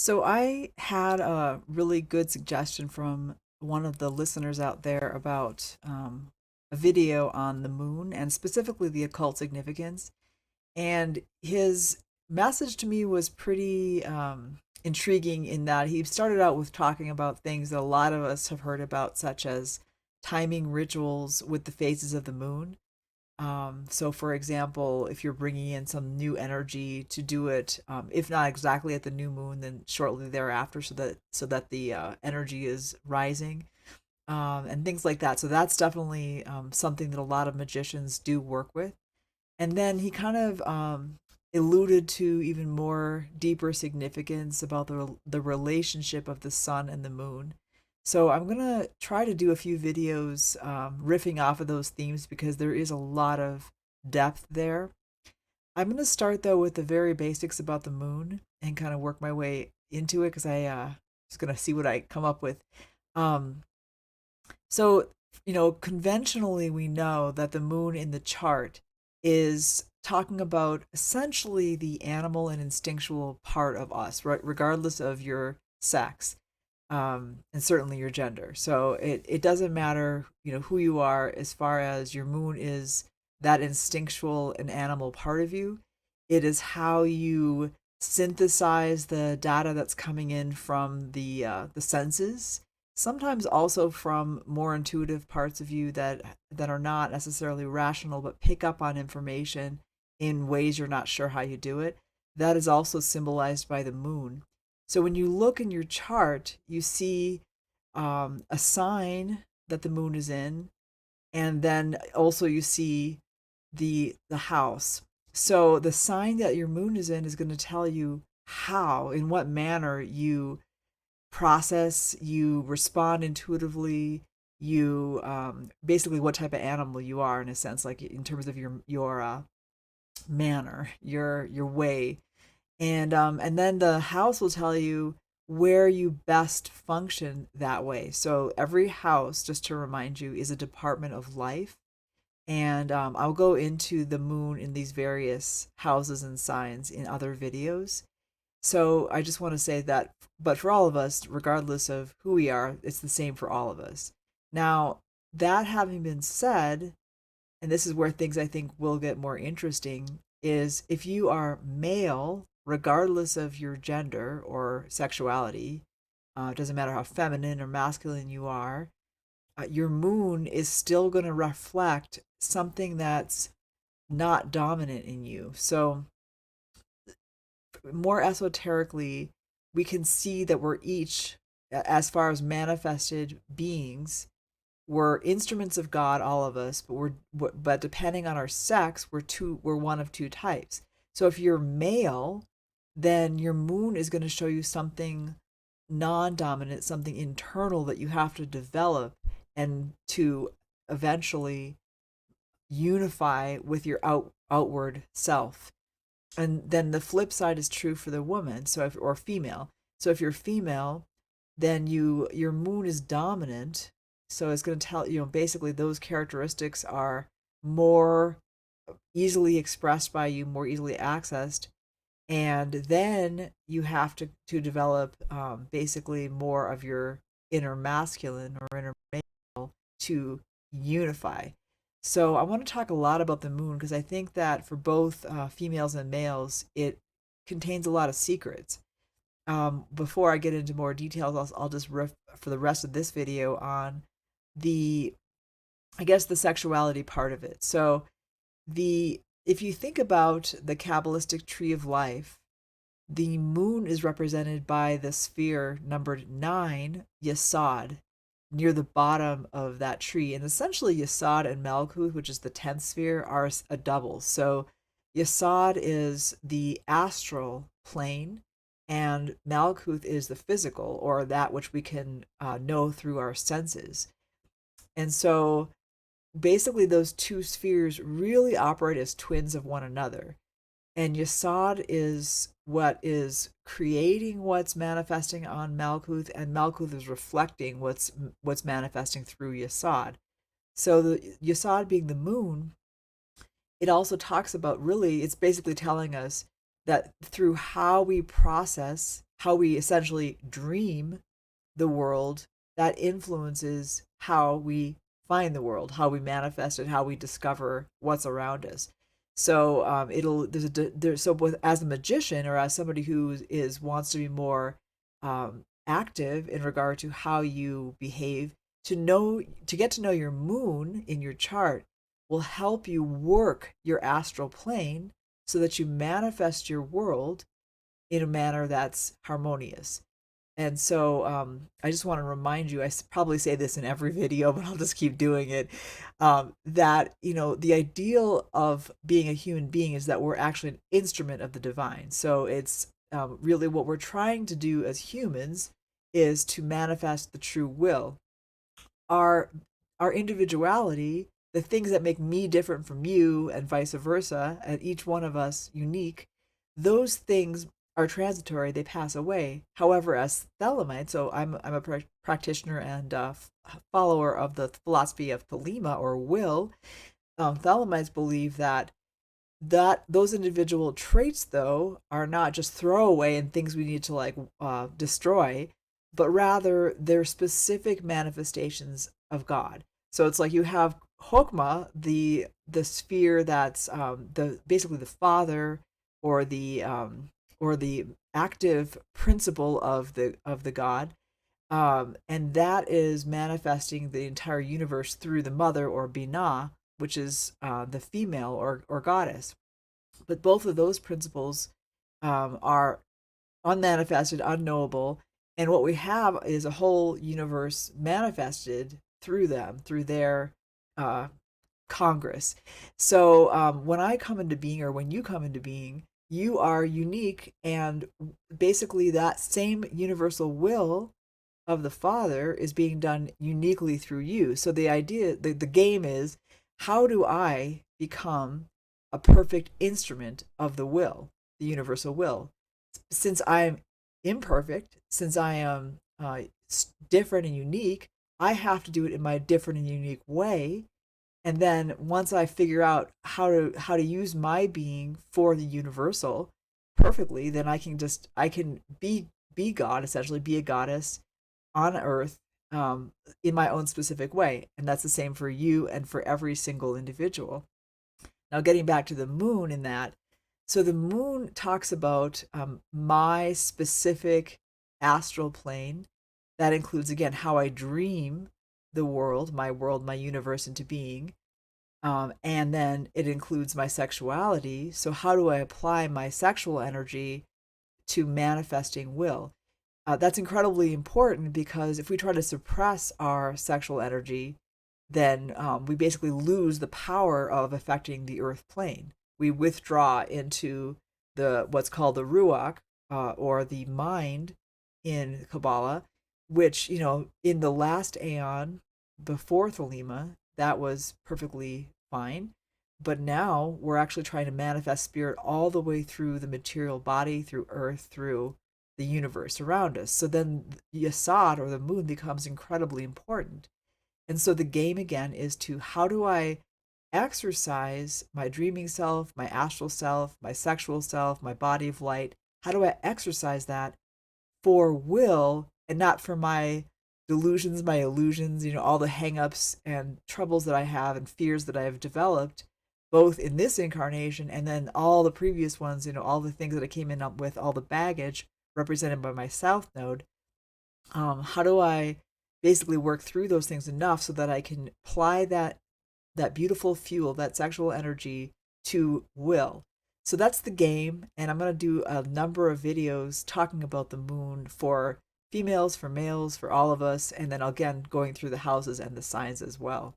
So I had a really good suggestion from one of the listeners out there about a video on the moon and specifically the occult significance. And his message to me was pretty intriguing in that he started out with talking about things that a lot of us have heard about, such as timing rituals with the phases of the moon. So, for example, if you're bringing in some new energy to do it, if not exactly at the new moon, then shortly thereafter, so that the energy is rising, and things like that. So that's definitely something that a lot of magicians do work with. And then he kind of alluded to even more deeper significance about the relationship of the sun and the moon. So I'm gonna try to do a few videos riffing off of those themes because there is a lot of depth there. I'm gonna start though with the very basics about the moon and kind of work my way into it because I just gonna see what I come up with. Um, so, conventionally, we know that the moon in the chart is talking about essentially the animal and instinctual part of us, right? Regardless of your sex, and certainly your gender. So it doesn't matter, who you are as far as your moon is that instinctual and animal part of you. It is how you synthesize the data that's coming in from the senses, sometimes also from more intuitive parts of you that are not necessarily rational but pick up on information in ways you're not sure how you do it. That is also symbolized by the moon. So when you look in your chart, you see a sign that the moon is in, and then also you see the house. So the sign that your moon is in is going to tell you how, in what manner you process, you respond intuitively, you basically what type of animal you are in a sense, like in terms of your manner, your way, and then the house will tell you where you best function that way. So every house, just to remind you, is a department of life. And I'll go into the moon in these various houses and signs in other videos. So I just want to say that, but for all of us, regardless of who we are, it's the same for all of us. Now, that having been said, and this is where things I think will get more interesting, is if you are male, regardless of your gender or sexuality, it doesn't matter how feminine or masculine you are, your moon is still going to reflect something that's not dominant in you. So, more esoterically, we can see that we're each, as far as manifested beings, we're instruments of God, all of us, but depending on our sex, we're one of two types. So if you're male, then your moon is going to show you something non-dominant, something internal that you have to develop and to eventually unify with your outward self. And then the flip side is true for the woman, or female. So if you're female, then your moon is dominant. So it's going to tell basically those characteristics are more easily expressed by you, more easily accessed, and then you have to develop basically more of your inner masculine or inner male to unify. So I want to talk a lot about the moon because I think that for both females and males, it contains a lot of secrets. Before I get into more details, I'll just riff for the rest of this video on the, I guess, the sexuality part of it. So the if you think about the Kabbalistic tree of life, the moon is represented by the sphere numbered 9, Yesod, near the bottom of that tree. And essentially, Yesod and Malkuth, which is the 10th sphere, are a double. So Yesod is the astral plane, and Malkuth is the physical, or that which we can know through our senses. And so basically, those two spheres really operate as twins of one another. And Yesod is what is creating what's manifesting on Malkuth, and Malkuth is reflecting what's manifesting through Yesod. So the Yesod being the moon, it also talks about, really, it's basically telling us that through how we process, how we essentially dream the world, that influences how we find the world, how we manifest it, how we discover what's around us. So it'll there's so with, as a magician or as somebody who is wants to be more active in regard to how you behave, to get to know your moon in your chart will help you work your astral plane so that you manifest your world in a manner that's harmonious. And so I just want to remind you, probably say this in every video, but I'll just keep doing it, that, the ideal of being a human being is that we're actually an instrument of the divine. So it's really what we're trying to do as humans is to manifest the true will. Our, our individuality, the things that make me different from you and vice versa, and each one of us unique, those things are transitory, they pass away. However, as Thelemite, so I'm a practitioner and follower of the philosophy of Thelema or will. Thelemites believe that those individual traits, though, are not just throwaway and things we need to like destroy, but rather they're specific manifestations of God. So it's like you have Hokmah, the sphere that's the basically the father or the active principle of the God, and that is manifesting the entire universe through the mother or Binah, which is the female or goddess. But both of those principles are unmanifested, unknowable, and what we have is a whole universe manifested through them, through their uh, Congress. So when I come into being, or when you come into being, you are unique, and basically that same universal will of the Father is being done uniquely through you. So the idea, the game is, how do I become a perfect instrument of the will, the universal will? Since I am imperfect, since I am different and unique, I have to do it in my different and unique way. And then once I figure out how to use my being for the universal perfectly, then I can be God, essentially be a goddess on earth, in my own specific way. And that's the same for you and for every single individual. Now, getting back to the moon in that, so the moon talks about my specific astral plane. That includes, again, how I dream the world, my universe into being. And then it includes my sexuality. So, how do I apply my sexual energy to manifesting will? That's incredibly important because if we try to suppress our sexual energy, then we basically lose the power of affecting the earth plane. We withdraw into the what's called the ruach, or the mind in Kabbalah, which, in the last aeon before Thelema, that was perfectly fine. But now we're actually trying to manifest spirit all the way through the material body, through earth, through the universe around us. So then Yasad, or the moon, becomes incredibly important. And so the game again is to, how do I exercise my dreaming self, my astral self, my sexual self, my body of light? How do I exercise that for will and not for my delusions, my illusions, all the hangups and troubles that I have and fears that I have developed, both in this incarnation and then all the previous ones, all the things that I came in up with, all the baggage represented by my South Node. How do I basically work through those things enough so that I can apply that beautiful fuel, that sexual energy, to will? So that's the game, and I'm going to do a number of videos talking about the moon for females, for males, for all of us, and then again going through the houses and the signs as well.